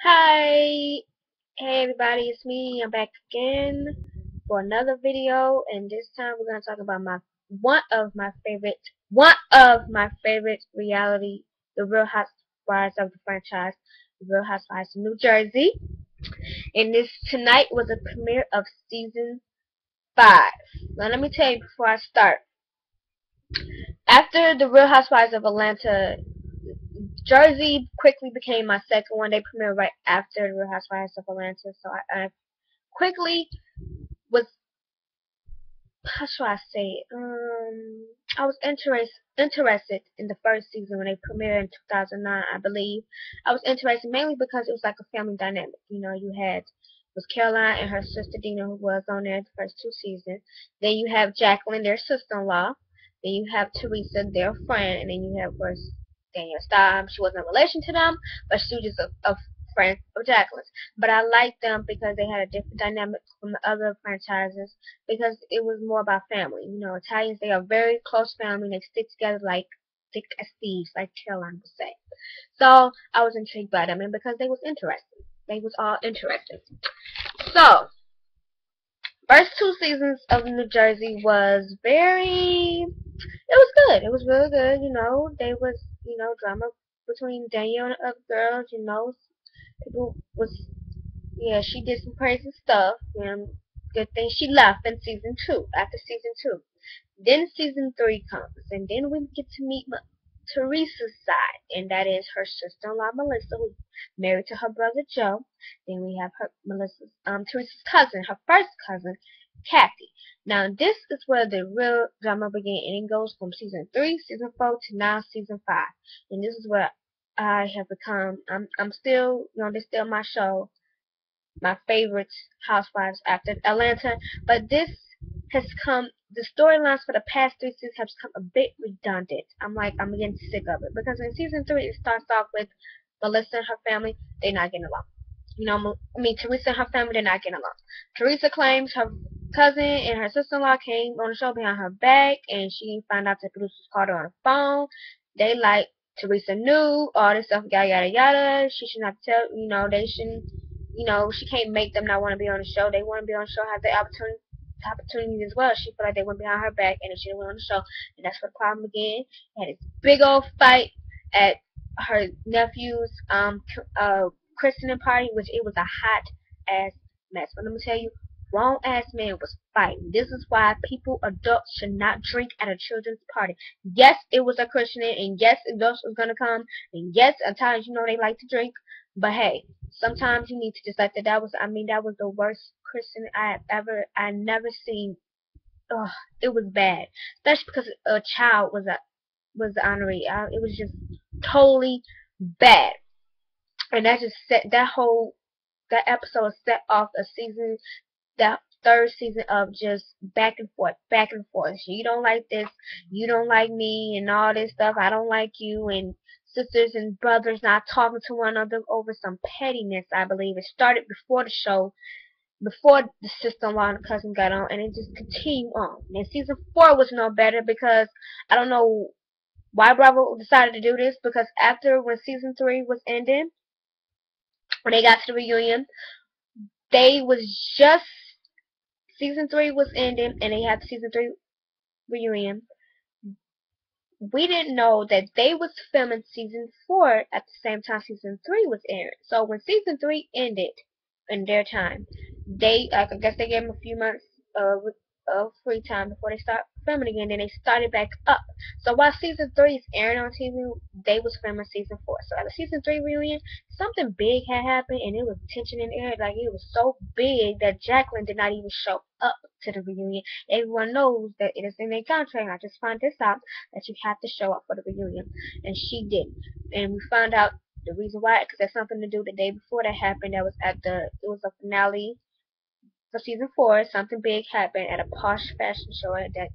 Hi, hey everybody, it's me. I'm back again for another video, and this time we're gonna talk about my one of my favorite reality, the Real Housewives of the franchise, the Real Housewives of New Jersey. And this tonight was a premiere of season 5. Now let me tell you before I start. After the Real Housewives of Atlanta, Jersey quickly became my second one. They premiered right after the Real Housewives of Atlanta, so I quickly was, how should I say it? I was interested in the first season when they premiered in 2009, I believe. I was interested mainly because it was like a family dynamic. You know, you had was Caroline and her sister Dina, who was on there the first 2 seasons. Then you have Jacqueline, their sister-in-law. Then you have Teresa, their friend, and then you have, of course, Danielle Staub. She wasn't in relation to them, but she was just a friend of Jacqueline's. But I liked them because they had a different dynamic from the other franchises because it was more about family. You know, Italians, they are very close family. They stick together like thick as thieves, like Caroline would say. So I was intrigued by them, and because they was interesting, they was all interesting. So first 2 seasons of New Jersey was very. It was good. It was really good. You know, they was drama between Danielle and the other girls. You know, people was, yeah, she did some crazy stuff. Good thing she left in season 2. After season 2, then season 3 comes, and then we get to meet Teresa's side, and that is her sister-in-law Melissa, who's married to her brother Joe. Then we have Teresa's cousin, her first cousin, Kathy. Now this is where the real drama began, and it goes from season 3, season 4 to now season 5, and this is where I have become. I'm still, this is still my show, my favorite housewives after Atlanta, but this has come. The storylines for the past 3 seasons have become a bit redundant. I'm getting sick of it because in season 3 it starts off with Melissa and her family. They're not getting along. Teresa and her family, they're not getting along. Teresa claims her cousin and her sister-in-law came on the show behind her back, and she found out the producers called her on the phone. They like Teresa knew all this stuff, yada yada yada. She should not tell. They shouldn't. She can't make them not want to be on the show. They want to be on the show, have the opportunities as well. She felt like they went behind her back, and she didn't went on the show, and that's where the problem began. Had this big old fight at her nephew's christening party, which it was a hot ass mess. But let me tell you, grown ass man was fighting. This is why adults should not drink at a children's party. Yes, it was a christening, and yes, adults was gonna come, and yes, at times they like to drink, but hey, sometimes you need to just let that. That was the worst christening I never seen. Ugh, it was bad, especially because a child was the honoree. It was just totally bad, and that just set that episode set off a season, that third season of just back and forth, back and forth. You don't like this, you don't like me, and all this stuff. I don't like you, and sisters and brothers not talking to one another over some pettiness. I believe it started before the show, before the sister-in-law and cousin got on, and it just continued on. And season 4 was no better because I don't know why Bravo decided to do this, because after when season 3 was ending, when they got to the reunion, they was just season 3 was ending, and they had the season 3 reunion. We didn't know that they was filming season 4 at the same time season 3 was airing. So when season 3 ended in their time, I guess they gave them a few months of free time before they start filming again. Then they started back up. So while season 3 is airing on TV, they was filming season 4. So at the season 3 reunion, something big had happened, and it was tension in the air. Like, it was so big that Jacqueline did not even show up to the reunion. Everyone knows that it is in their contract. I just found this out, that you have to show up for the reunion, and she didn't. And we found out the reason why, because that's something to do the day before that happened. That was it was a finale for season 4. Something big happened at a posh fashion show that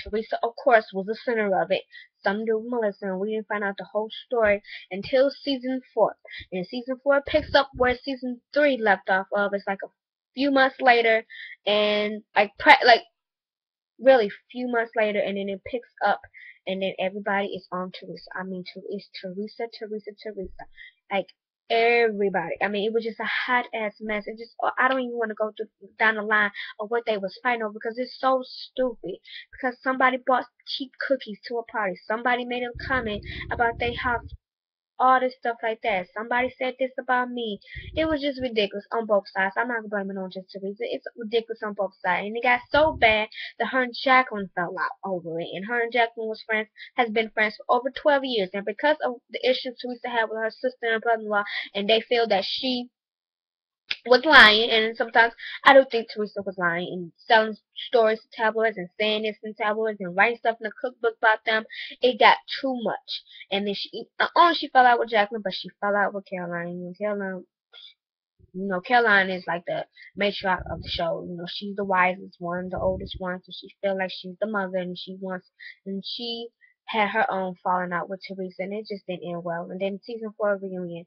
Teresa, of course, was the center of it. Something to do with Melissa, and we didn't find out the whole story until season 4. And season 4 picks up where season 3 left off of. It's like a few months later, and like really few months later, and then it picks up, and then everybody is on Teresa. It's Teresa. Like, everybody. I mean, it was just a hot ass mess. It just, I don't even want to go down the line of what they was fighting over because it's so stupid. Because somebody bought cheap cookies to a party. Somebody made a comment about their house, all this stuff like that. Somebody said this about me. It was just ridiculous on both sides. I'm not blaming on just Teresa. It's ridiculous on both sides. And it got so bad that her and Jacqueline fell out over it. And her and Jacqueline has been friends for over 12 years. And because of the issues Teresa had with her sister and brother-in-law, and they feel that she was lying, and sometimes I do think Teresa was lying and selling stories to tabloids and saying this in tabloids and writing stuff in a cookbook about them. It got too much, and then she not only she fell out with Jacqueline, but she fell out with Caroline. And Caroline, Caroline is like the matriarch of the show. She's the wisest one, the oldest one, so she feels like she's the mother, and she had her own falling out with Teresa, and it just didn't end well. And then season 4 reunion,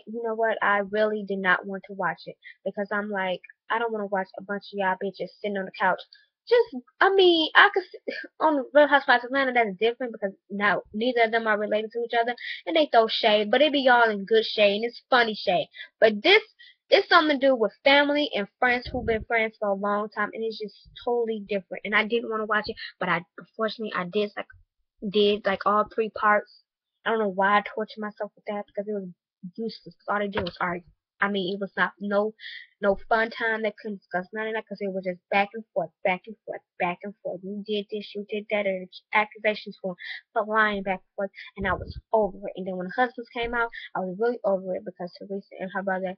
you know what, I really did not want to watch it because I'm like, I don't want to watch a bunch of y'all bitches sitting on the couch. Just, I mean, I could on the Real Housewives of Atlanta, that's different because now neither of them are related to each other, and they throw shade, but it be all in good shade, and it's funny shade. But this, it's something to do with family and friends who've been friends for a long time, and it's just totally different. And I didn't want to watch it, but unfortunately I did like all 3 parts. I don't know why I tortured myself with that because it was useless. All they did was argue. I mean, it was not no fun time. They couldn't discuss none of that because it was just back and forth, back and forth, back and forth. You did this, you did that, and accusations for lying back and forth, and I was over it. And then when the husbands came out, I was really over it because Teresa and her brother,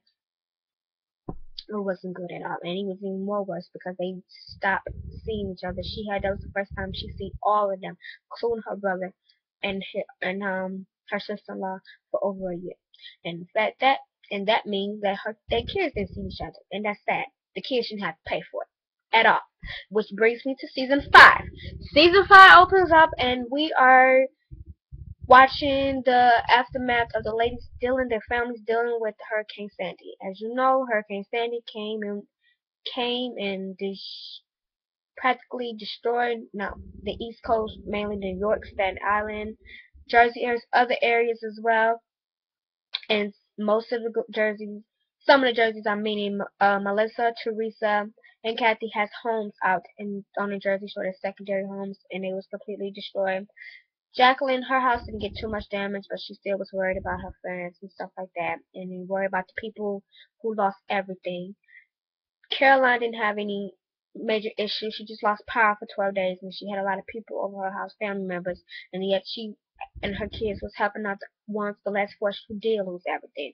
it wasn't good at all, and it was even more worse because they stopped seeing each other. That was the first time she seen all of them, including her brother and her sister-in-law for over a year. And that means that their kids didn't see each other, and that's sad. The kids shouldn't have to pay for it at all. Which brings me to season 5. Season 5 opens up, and we are watching the aftermath of the ladies their families dealing with Hurricane Sandy. As you know, Hurricane Sandy came and practically destroyed the East Coast, mainly New York, Staten Island, Jersey areas, other areas as well, and most of the Jerseys. Some of the Jerseys, I mean, Melissa, Teresa, and Kathy has homes out on the Jersey Shore, their secondary homes, and they was completely destroyed. Jacqueline, her house didn't get too much damage, but she still was worried about her friends and stuff like that, and worried about the people who lost everything. Caroline didn't have any major issues. She just lost power for 12 days, and she had a lot of people over her house, family members, and yet she and her kids was helping out the last four who did lose everything.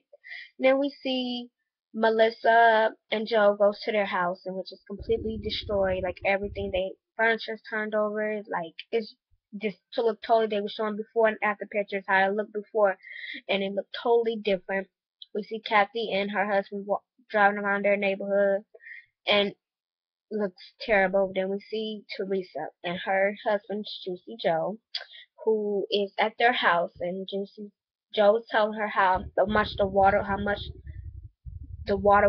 And then we see Melissa and Joe goes to their house, and which is completely destroyed. Like everything, furniture's turned over. Like it's just to look totally. They were showing before and after pictures how it looked before, and it looked totally different. We see Kathy and her husband driving around their neighborhood, and looks terrible. Then we see Teresa and her husband, Juicy Joe, who is at their house, and Juicy Joe is telling her how much the water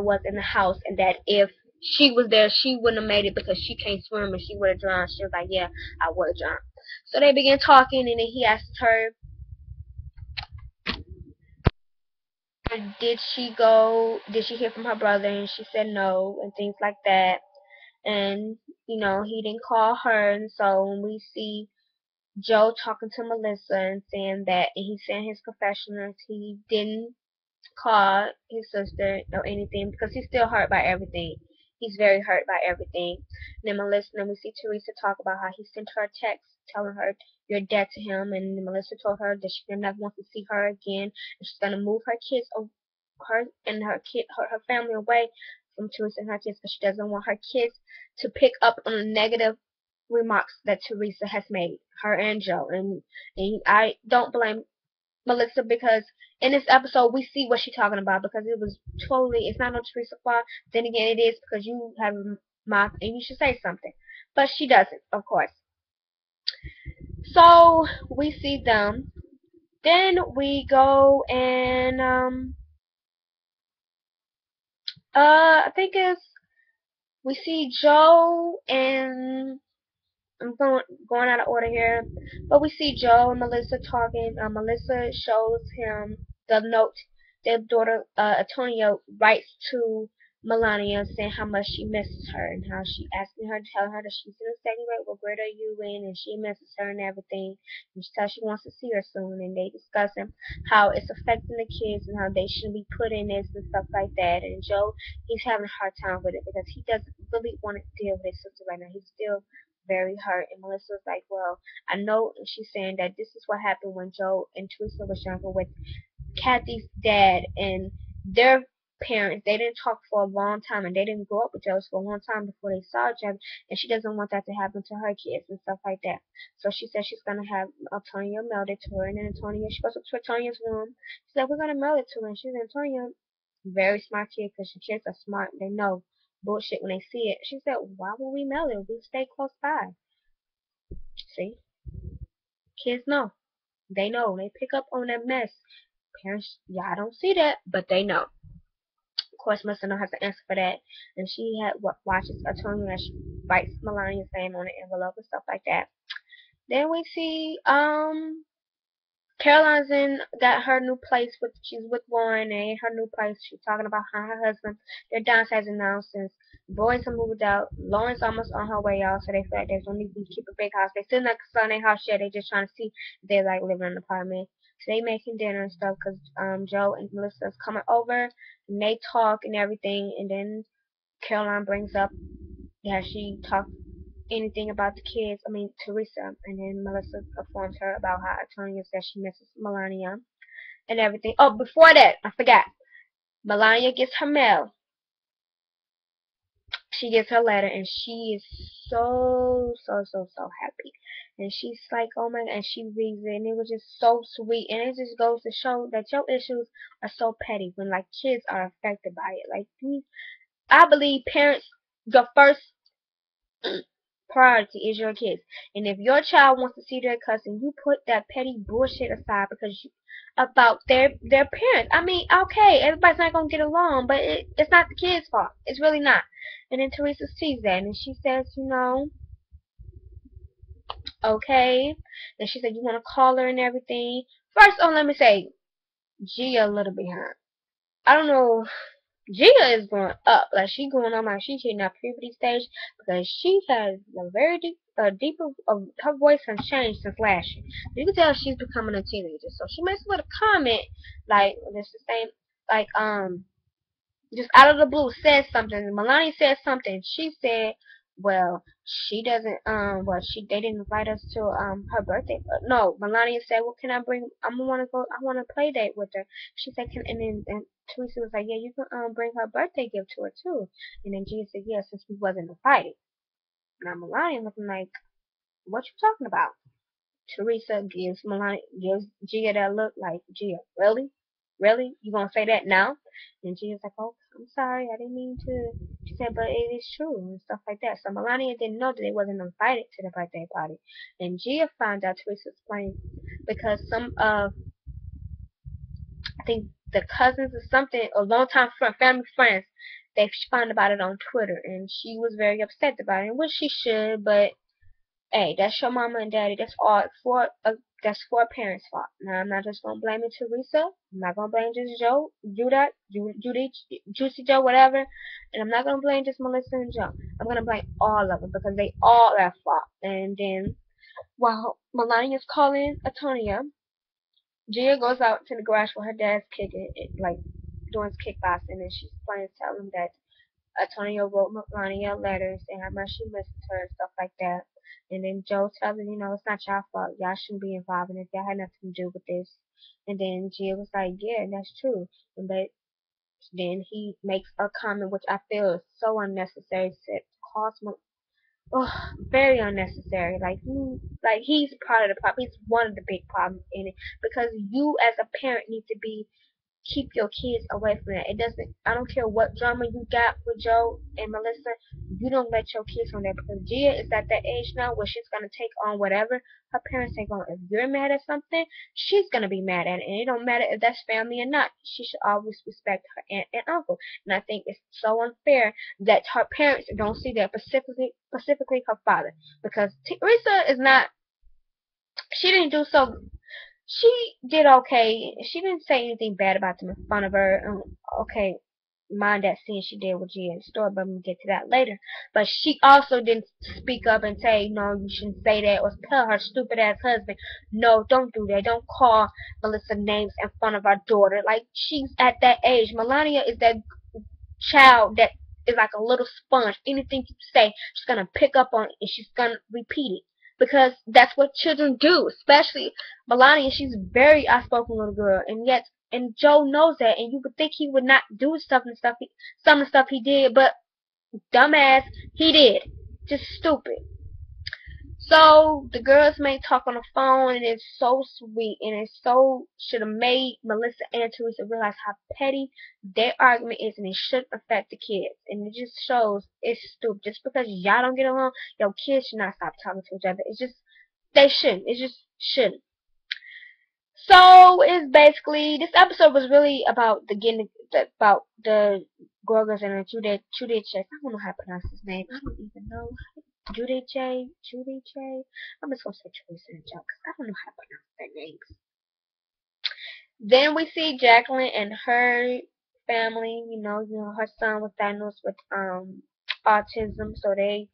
was in the house, and that if she was there, she wouldn't have made it because she can't swim and she would have drowned. She was like, yeah, I would have drowned. So they began talking, and then he asked her, did she hear from her brother? And she said no, and things like that. And, he didn't call her, and so when we see Joe talking to Melissa and saying that, and he said in his confessionals he didn't call his sister or anything because he's still hurt by everything. He's very hurt by everything. And then we see Teresa talk about how he sent her a text telling her you're dead to him, and Melissa told her that she never wants to see her again, and she's gonna move her kids, her family away from Teresa and her kids because she doesn't want her kids to pick up on the negative remarks that Teresa has made, her and Joe. And I don't blame Melissa because in this episode we see what she's talking about because it's not on Teresa's fault. Then again, it is because you have a mouth and you should say something. But she doesn't, of course. So we see them. Then we go and I think we see Joe and I'm going out of order here, but we see Joe and Melissa talking. Melissa shows him the note their daughter, Antonia, writes to Melania saying how much she misses her and how she asking her, telling her that she's in the second grade, what grade are you in, and she misses her and everything. And she tells she wants to see her soon, and they discussing how it's affecting the kids and how they shouldn't be put in this and stuff like that. And Joe, he's having a hard time with it because he doesn't really want to deal with his sister right now. He's still very hurt. And Melissa's like, well, I know, and she's saying that this is what happened when Joe and Teresa was younger with Kathy's dad and their parents. They didn't talk for a long time, and they didn't grow up with each other for a long time before they saw each other, and she doesn't want that to happen to her kids and stuff like that. So she said she's gonna have Antonia mail it to her, and then Antonia, she goes up to Antonia's room. She said, we're gonna mail it to her, and she's Antonia, very smart kid, because the kids are smart, they know bullshit when they see it. She said, why would we mail it? We stay close by. See, kids know. They know. They pick up on that mess. Parents, y'all don't see that, but they know. Of course, Melissa don't have to answer for that, and she had watches Antonia and she writes Melania's name on the envelope and stuff like that. Then we see Caroline's got her new place with she's with Warren and in her new place. She's talking about her husband. They're downsizing now since the boys have moved out. Lauren's almost on her way out, so they feel like there's no need to keep a big house. They still not selling their house yet. They just trying to see if they like living in an apartment. So they making dinner and stuff because Joe and Melissa's coming over and they talk and everything. And then Caroline brings up that she talked anything about the kids, Teresa, and then Melissa informs her about how Antonia says she misses Melania and everything. Oh, before that, I forgot. Melania gets her mail. She gets her letter, and she is so happy. And she's like, oh my, and she reads it, and it was just so sweet. And it just goes to show that your issues are so petty when, like, kids are affected by it. Like, I believe parents, your first priority is your kids. And if your child wants to see their cousin, you put that petty bullshit aside because about their parents. Okay, everybody's not gonna get along, but it's not the kid's fault. It's really not. And then Teresa sees that, and she says, okay. And she said, you want to call her and everything. First, let me say, Gia a little behind. I don't know. Gia is going up, like she going on like she's hitting that puberty stage because she has a very deeper. Her voice has changed since last year. You can tell she's becoming a teenager. So she makes a little comment like this the same, like just out of the blue says something. Melania said something. She said, well, she doesn't they didn't invite us to her birthday. No, Melania said, well, can I bring? I want to play date with her. She said, can and Teresa was like, yeah, you can bring her birthday gift to her too. And then Gia said, yeah, since we wasn't invited. Now Melania looking like, what you talking about? Teresa gives Gia that look like, Gia, really? Really? You gonna say that now? And Gia's like, oh, I'm sorry, I didn't mean to. She said, but it is true and stuff like that. So Melania didn't know that they wasn't invited to the birthday party. And Gia found out, Teresa explained, because some of, I think the cousins or something, or longtime family friends, they found about it on Twitter, and she was very upset about it, which she should, but hey, that's your mama and daddy. That's all that's four parents' fault. Now I'm not just gonna blame it Teresa. I'm not gonna blame just Joe, Judy, Juicy Joe, whatever. And I'm not gonna blame just Melissa and Joe. I'm gonna blame all of them because they all are at fault. And then while Melania's calling Antonia, Gia goes out to the garage where her dad's kicking, like doing his kickboxing, and she's playing, telling him that Antonio wrote Melania letters and how much she misses her and stuff like that. And then Joe tells her, it's not your fault. Y'all shouldn't be involved in this. Y'all had nothing to do with this. And then Gia was like, yeah, that's true. And but then he makes a comment which I feel is so unnecessary. Said Cosmo, very unnecessary. Like he's part of the problem. He's one of the big problems in it because you as a parent need to keep your kids away from that. It doesn't. I don't care what drama you got with Joe and Melissa. You don't let your kids on there because Gia is at that age now where she's gonna take on whatever her parents take on. If you're mad at something, she's gonna be mad at it, and it don't matter if that's family or not. She should always respect her aunt and uncle. And I think it's so unfair that her parents don't see that, specifically her father, because Teresa is not. She didn't do so. She did okay. She didn't say anything bad about them in front of her. Okay, mind that scene she did with Gia in the store, but we'll get to that later. But she also didn't speak up and say, no, you shouldn't say that, or tell her stupid ass husband, no, don't do that. Don't call Melissa names in front of our daughter. Like, she's at that age. Melania is that child that is like a little sponge. Anything you say, she's gonna pick up on it and she's gonna repeat it. Because that's what children do, especially Melania. She's a very outspoken little girl, and Joe knows that, and you would think he would not do some of the stuff he did, but dumbass, he did. Just stupid. So the girls may talk on the phone, and it's so sweet, and it so should have made Melissa and Teresa realize how petty their argument is, and it shouldn't affect the kids. And it just shows it's stupid. Just because y'all don't get along, your kids should not stop talking to each other. It's just they shouldn't. It just shouldn't. So it's basically this episode was really about about the Gorgas and the Judy J. I don't know how to pronounce his name. I don't even know. Judy J. I'm just gonna say Teresa and Joe because I don't know how to pronounce their names. Then we see Jacqueline and her family. Her son was diagnosed with autism, so they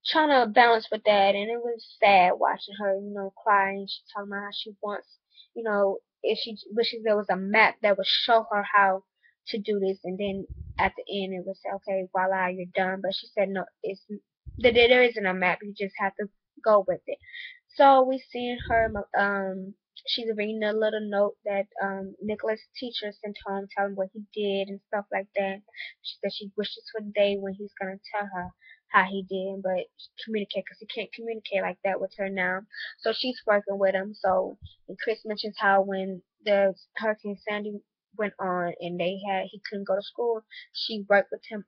trying to balance with that, and it was sad watching her, cry, and she talking about how she wants, if she wishes there was a map that would show her how to do this, and then at the end it would say, okay, voila, you're done. But she said no, there isn't a map. You just have to go with it. So we see her, she's reading a little note that Nicholas' teacher sent home, telling what he did and stuff like that. She said she wishes for the day when he's gonna tell her how he did, but communicate, because he can't communicate like that with her now. So she's working with him. So, and Chris mentions how when the Hurricane Sandy went on and he couldn't go to school, she worked with him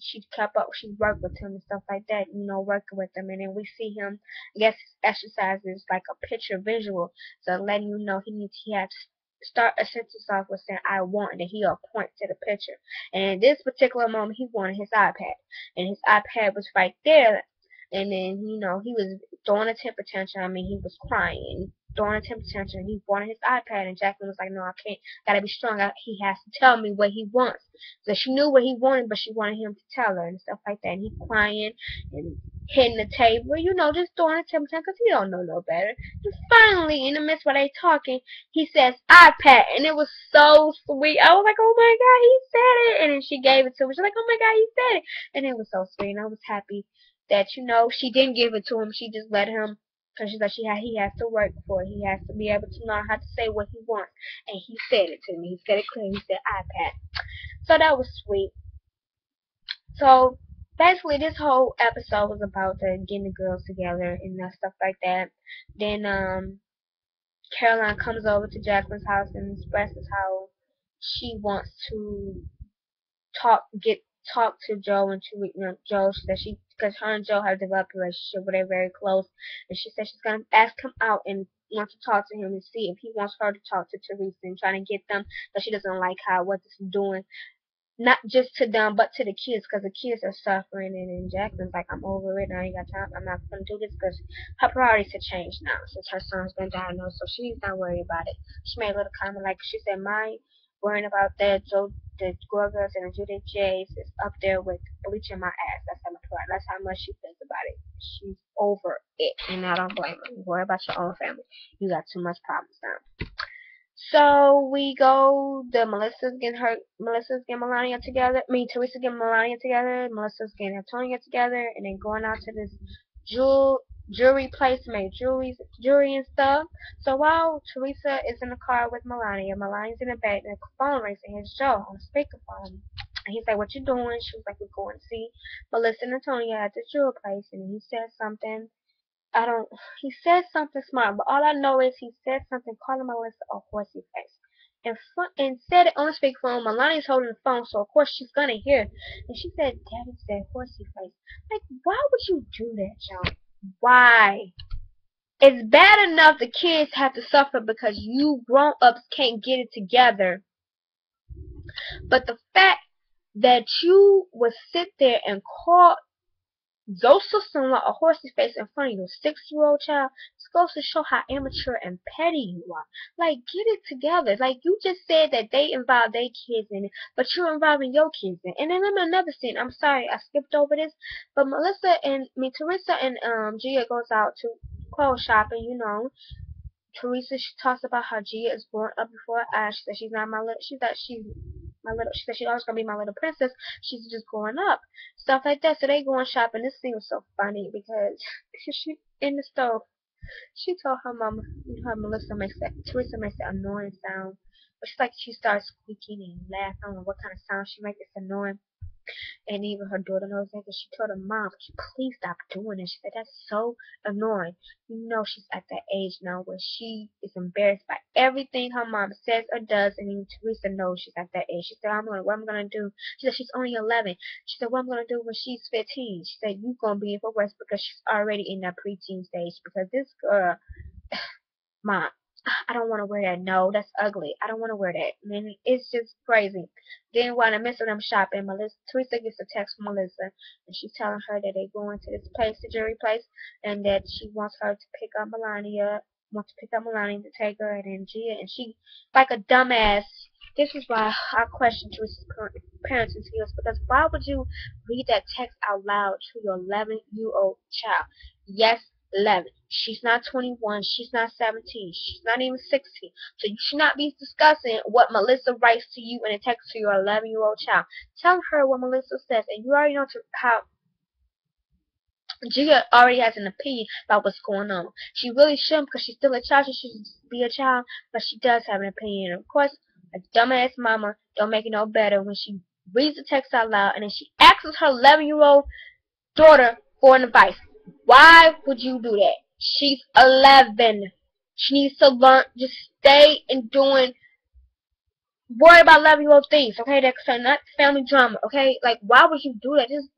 she kept up, she worked with him and stuff like that, working with him. And then we see him, I guess his exercise is like a picture visual, so letting you know he had to start a sentence off with saying I want, and then he'll point to the picture. And in this particular moment he wanted his iPad, and his iPad was right there. And then, he was throwing a temper tantrum. I mean, he was crying, throwing a temper tantrum. He wanted his iPad, and Jacqueline was like, no, I can't. Gotta be strong. He has to tell me what he wants. So she knew what he wanted, but she wanted him to tell her and stuff like that. And he crying and hitting the table, just throwing a temper tantrum because he don't know no better. And finally, in the midst while they talking, he says iPad, and it was so sweet. I was like, oh my God, he said it. And then she gave it to him. She's like, oh my God, he said it. And it was so sweet, and I was happy that she didn't give it to him. She just let him, because she's like he has to work for it. He has to be able to learn how to say what he wants, and he said it to me. He said it clear. He said iPad. So that was sweet. So basically, this whole episode was about getting the girls together and stuff like that. Then Caroline comes over to Jacqueline's house and expresses how she wants to talk to Joe and to Joe. She said because her and Joe have developed a relationship where they're very close, and she said she's gonna ask him out and want to talk to him and see if he wants her to talk to Teresa, and trying to get them, but she doesn't like what this is doing, not just to them but to the kids, because the kids are suffering. And then Jacqueline's like, I'm over it. I ain't got time. I'm not gonna do this, because her priorities have changed now since her son's been diagnosed, so she's not worried about it. She made a little comment like, she said, my worrying about the Gorgas and the Judy J's is up there with bleaching my ass. That's how much she thinks about it. She's over it, and I don't blame her. You worry about your own family. You got too much problems now. So we go. Melissa's getting Melania together. Teresa getting Melania together. Melissa's getting Antonia together, and then going out to this jewelry place to make jewelry and stuff. So while Teresa is in the car with Melania's in the back, and the phone rings, and here's Joe on the speakerphone. And he's like, what you doing? She was like, we're going to see Melissa and Antonia at the jewelry place. And he said something. He said something smart, but all I know is he said something calling Melissa a horsey face. And said it on the speakerphone. Melania's holding the phone, so of course she's gonna hear. And she said, Daddy said horsey face. Like, why would you do that, John? Why? It's bad enough the kids have to suffer because you grown-ups can't get it together. But the fact that you would sit there and call Zosa's son a horsey face in front of your 6-year-old child, it's goes to show how immature and petty you are. Like, get it together. Like, you just said that they involve their kids in it, but you're involving your kids in it. And then let me another scene. I'm sorry, I skipped over this, but Teresa and Gia goes out to clothes shopping. Teresa, she talks about how Gia is born up before her eyes. She said she's not my little. She thought she's my little. She said she's always gonna be my little princess. She's just growing up, stuff like that. So they going shopping. This scene was so funny because she in the store. She told her mama, Teresa makes that annoying sound. But she's like, she starts squeaking and laughing. I don't know what kind of sound she makes. It's annoying. And even her daughter knows that because she told her mom, please stop doing it. She said, that's so annoying. She's at that age now where she is embarrassed by everything her mom says or does, and even Teresa knows she's at that age. She said, what I'm going to do. She said, she's only 11. She said, what I'm going to do when she's 15. She said, you're going to be in for worse because she's already in that preteen stage because this girl, mom, I don't want to wear that. No, that's ugly. I don't want to wear that. I mean, it's just crazy. Then while the midst of them shopping, Teresa gets a text from Melissa, and she's telling her that they're going to this place, the jewelry place, and that she wants her to pick up Melania to take her, and then Gia, and she, like a dumbass. This is why I question Teresa's parenting skills, because why would you read that text out loud to your 11-year-old child? Yes, 11. She's not 21. She's not 17. She's not even 16. So you should not be discussing what Melissa writes to you in a text to your 11-year-old child. Tell her what Melissa says, and you already know how Gia already has an opinion about what's going on. She really shouldn't because she's still a child. She should be a child, but she does have an opinion. And of course, a dumbass mama don't make it no better when she reads the text out loud and then she asks her 11-year-old daughter for an advice. Why would you do that? She's 11. She needs to learn. Just stay and worry about 11-year-old things, okay? That's not family drama, okay? Like, why would you do that? Just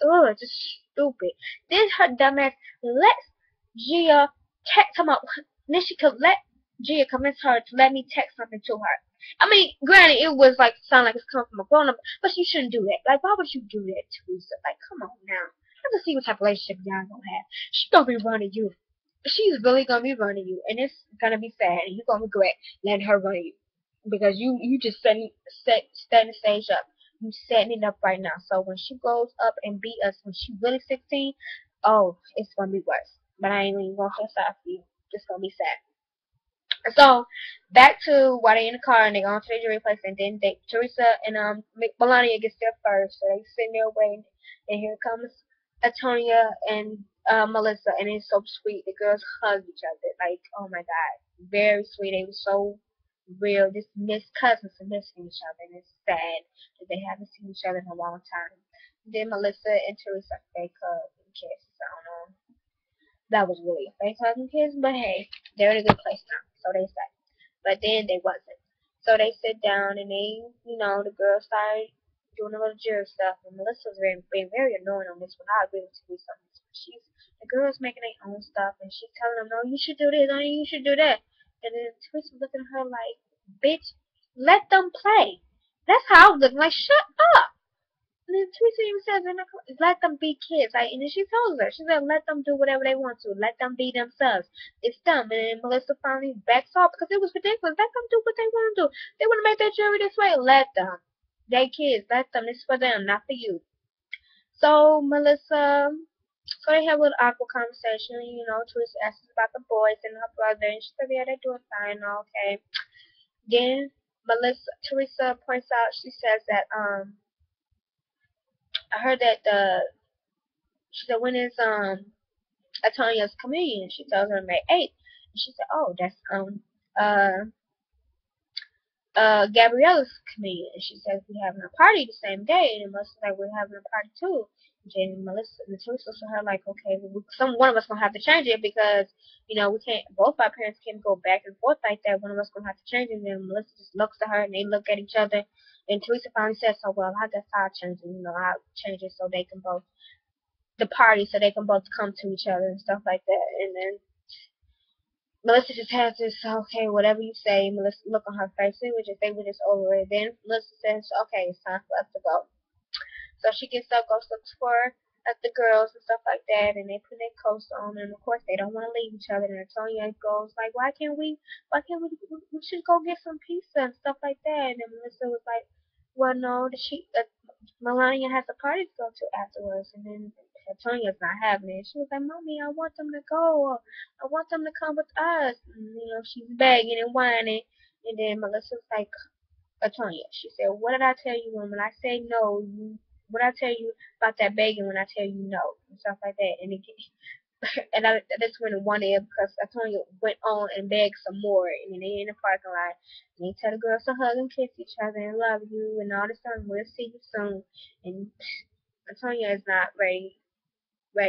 stupid. Then her dumbass lets Gia text him up. Then she could let Gia convince her to let me text something to her. I mean, granted, it was like sound like it's coming from a grown up, but you shouldn't do that. Like, why would you do that, Teresa? Like, come on now. Let's see what type of relationship y'all gonna have. She's gonna be running you. She's really gonna be running you, and it's gonna be sad, and you're gonna regret letting her run you because you just setting the stage up. You setting it up right now. So when she grows up and beat us when she's really 16, oh, it's gonna be worse. But I ain't even gonna feel sorry for you. It's gonna be sad. So back to why they in the car and they go to the jewelry place, and then Teresa and Melania gets there first, so they sitting there waiting, and here comes Antonia and Melissa, and it's so sweet. The girls hug each other, like, oh my god, very sweet. They were so real, just cousins and missing each other, and it's sad that they haven't seen each other in a long time. Then Melissa and Teresa fake hug and kiss. I don't know. That was really a fake hug and kiss, but hey, they're in a good place now, so they say. But then they wasn't. So they sit down and the girls started doing a little juror stuff, and Melissa was being very annoying on this one. I agree with Teresa on this one. The girls making their own stuff, and she's telling them, no, you should do this, no, you should do that. And then Teresa looking at her like, bitch, let them play. That's how I was looking, like, shut up. And then Teresa even says, let them be kids. Like, and then she tells her, she said, let them do whatever they want to. Let them be themselves. It's them. And then Melissa finally backs off because it was ridiculous. Let them do what they want to do. They want to make their jewelry this way. Let them. They kids. Let them. This is for them, not for you. So they have a little awkward conversation. Teresa asks about the boys and her brother, and she said, yeah, they're doing fine. Okay. Then Teresa points out, she says that, I heard that she said, when is Antonia's communion? She tells her May 8th. And she said, oh, that's Gabriella's communion. And she says, we're having a party the same day. And Melissa's like, we're having a party too. And Teresa looks at her like, okay, well, one of us gonna have to change it because we can't. Both our parents can't go back and forth like that. One of us gonna have to change it. And then Melissa just looks at her and they look at each other. And Teresa finally says, so well, I guess I'll change it. I'll change it so they can both come to each other and stuff like that. And then Melissa just has this, okay, whatever you say. Melissa look on her face. They were just over it. Then Melissa says, okay, it's time for us to go. So she gets up, goes looks for the girls and stuff like that, and they put their coats on, and of course they don't want to leave each other. And Antonia goes like, why can't we should go get some pizza and stuff like that. And Melissa was like, well, no, Melania has a party to go to afterwards, and then Antonia's not having it. She was like, Mommy, I want them to go. I want them to come with us. And, she's begging and whining, and then Melissa's like, Latonya. She said, what did I tell you when I say no? What did I tell you about that begging when I tell you no? And stuff like that. And that's when it wanted because Latonya went on and begged some more. And then they in the parking lot. And they tell the girls to hug and kiss each other and love you and all this stuff. We'll see you soon. And Latonya is not ready.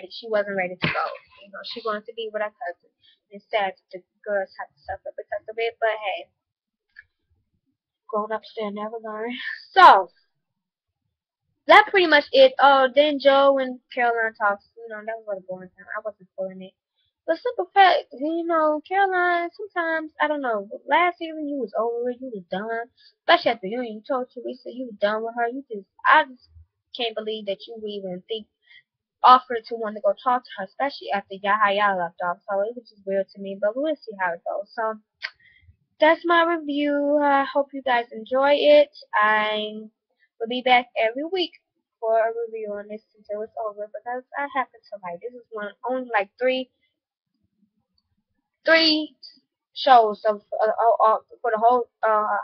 She wasn't ready to go. She wanted to be with her cousin. It's sad that the girls have to suffer because of it. But hey, grown ups still never learn. So that pretty much it. Oh, then Joe and Caroline talks. That was a boring time. I wasn't feeling it. But simple fact, Caroline, sometimes, I don't know, last season you was over it, you was done. Especially at the union, you told Teresa you was done with her. I just can't believe that you would even offered to want to go talk to her, especially after Yahaya left off. So it was just weird to me, but we'll see how it goes. So that's my review. I hope you guys enjoy it. I will be back every week for a review on this until it's over because I happen to like this is only like three shows for the whole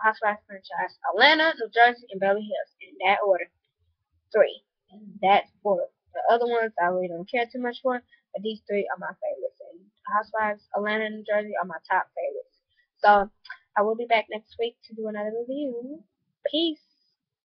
Housewives franchise: Atlanta, New Jersey, and Beverly Hills in that order. Three. And that's for the other ones I really don't care too much for, but these three are my favorites. And Housewives, Atlanta, and New Jersey are my top favorites. So I will be back next week to do another review. Peace.